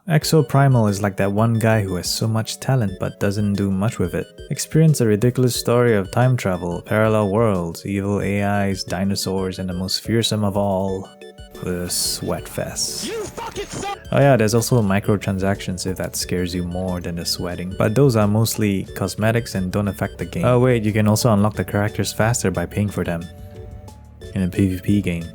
Exoprimal is like that one guy who has so much talent but doesn't do much with it. Experience a ridiculous story of time travel, parallel worlds, evil AIs, dinosaurs, and the most fearsome of all, the sweat fest. Oh yeah, there's also microtransactions if that scares you more than the sweating, but those are mostly cosmetics and don't affect the game. Oh wait, you can also unlock the characters faster by paying for them in a PvP game.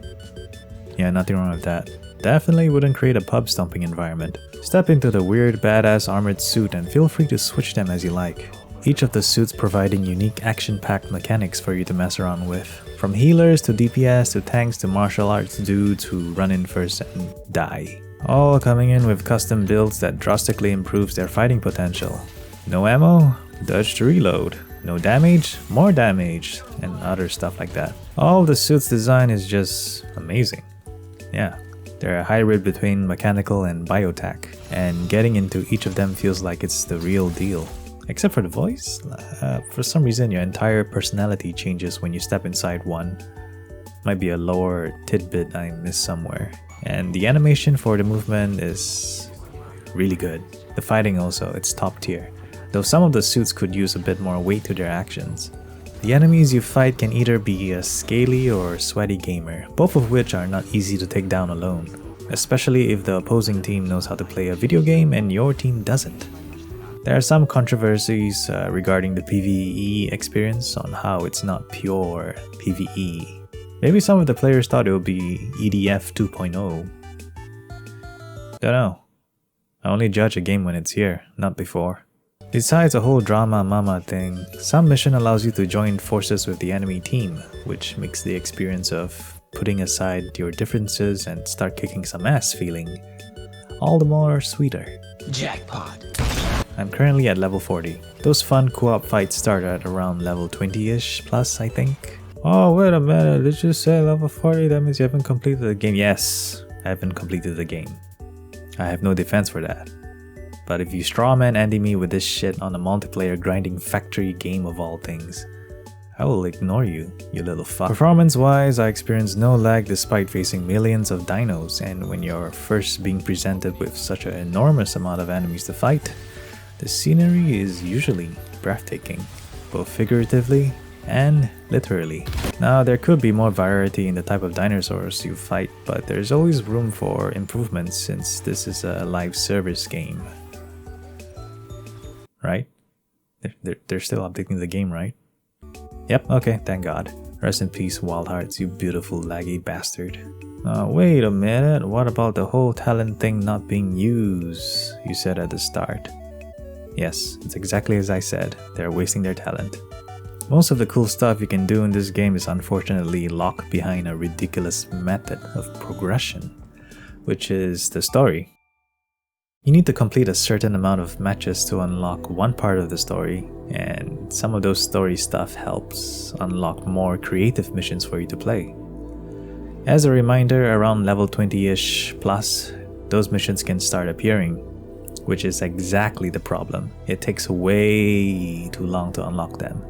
Yeah, nothing wrong with that. Definitely wouldn't create a pub stomping environment. Step into the weird badass armored suit and feel free to switch them as you like. Each of the suits providing unique action-packed mechanics for you to mess around with. From healers to DPS to tanks to martial arts dudes who run in first and die. All coming in with custom builds that drastically improves their fighting potential. No ammo? Dodge to reload. No damage? More damage. And other stuff like that. All of the suits' design is just amazing. Yeah. They're a hybrid between mechanical and biotech, and getting into each of them feels like it's the real deal. Except for the voice, for some reason your entire personality changes when you step inside one. Might be a lower tidbit I missed somewhere. And the animation for the movement is really good. The fighting also, it's top tier, though some of the suits could use a bit more weight to their actions. The enemies you fight can either be a scaly or sweaty gamer, both of which are not easy to take down alone, especially if the opposing team knows how to play a video game and your team doesn't. There are some controversies regarding the PvE experience on how it's not pure PvE. Maybe some of the players thought it would be EDF 2.0. Don't know. I only judge a game when it's here, not before. Besides the whole drama mama thing, some mission allows you to join forces with the enemy team, which makes the experience of putting aside your differences and start kicking some ass feeling all the more sweeter. Jackpot. I'm currently at level 40. Those fun co-op fights start at around level 20-ish plus, I think. Oh wait a minute, did you say level 40? That means you haven't completed the game. Yes, I haven't completed the game. I have no defense for that. But if you strawman Andy me with this shit on a multiplayer grinding factory game of all things, I will ignore you, you little fuck. Performance wise, I experienced no lag despite facing millions of dinos, and when you're first being presented with such an enormous amount of enemies to fight, the scenery is usually breathtaking, both figuratively and literally. Now there could be more variety in the type of dinosaurs you fight, but there's always room for improvements since this is a live service game. Right? They're still updating the game, right? Yep, okay, thank God. Rest in peace, Wild Hearts, you beautiful laggy bastard. Wait a minute, what about the whole talent thing not being used, you said at the start? Yes, it's exactly as I said, they're wasting their talent. Most of the cool stuff you can do in this game is unfortunately locked behind a ridiculous method of progression, which is the story. You need to complete a certain amount of matches to unlock one part of the story, and some of those story stuff helps unlock more creative missions for you to play. As a reminder, around level 20-ish plus, those missions can start appearing, which is exactly the problem. It takes way too long to unlock them.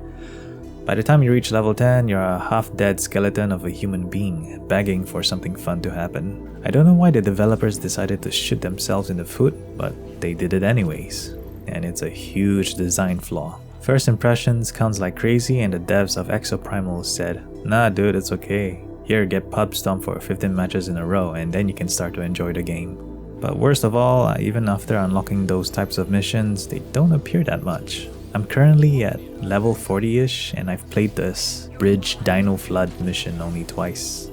By the time you reach level 10, you're a half-dead skeleton of a human being, begging for something fun to happen. I don't know why the developers decided to shoot themselves in the foot, but they did it anyways. And it's a huge design flaw. First impressions counts like crazy, and the devs of Exoprimal said, "Nah dude, it's okay. Here, get pub stomped for 15 matches in a row and then you can start to enjoy the game." But worst of all, even after unlocking those types of missions, they don't appear that much. I'm currently at level 40-ish and I've played this Bridge Dino Flood mission only twice.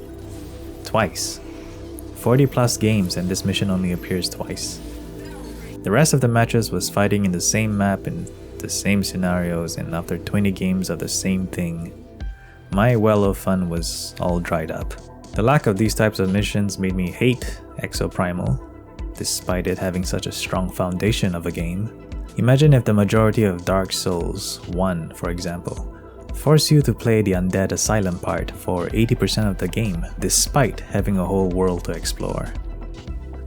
Twice. 40 plus games and this mission only appears twice. The rest of the matches was fighting in the same map in the same scenarios, and after 20 games of the same thing, my well of fun was all dried up. The lack of these types of missions made me hate Exoprimal, despite it having such a strong foundation of a game. Imagine if the majority of Dark Souls 1, for example, force you to play the Undead Asylum part for 80% of the game, despite having a whole world to explore.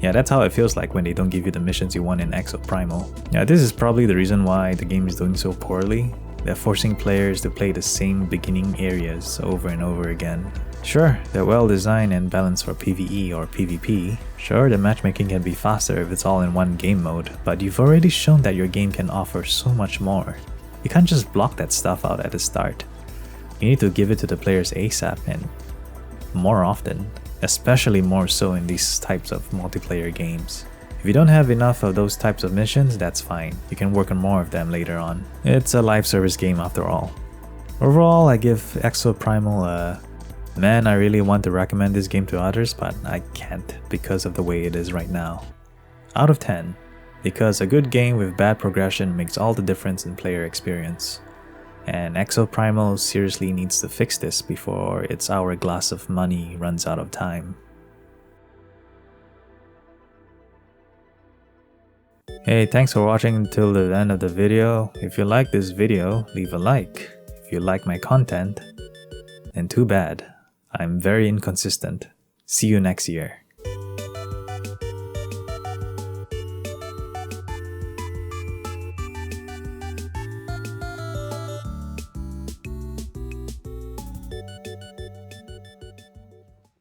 Yeah, that's how it feels like when they don't give you the missions you want in Exoprimal. Yeah, this is probably the reason why the game is doing so poorly. They're forcing players to play the same beginning areas over and over again. Sure, they're well designed and balanced for PvE or PvP. Sure, the matchmaking can be faster if it's all in one game mode, but you've already shown that your game can offer so much more. You can't just block that stuff out at the start. You need to give it to the players ASAP and more often, especially more so in these types of multiplayer games. If you don't have enough of those types of missions, that's fine. You can work on more of them later on. It's a live service game after all. Overall, I give Exoprimal a man. I really want to recommend this game to others, but I can't because of the way it is right now. Out of 10, because a good game with bad progression makes all the difference in player experience. And Exoprimal seriously needs to fix this before its hourglass of money runs out of time. Hey, thanks for watching until the end of the video. If you like this video, leave a like. If you like my content, then too bad. I'm very inconsistent. See you next year.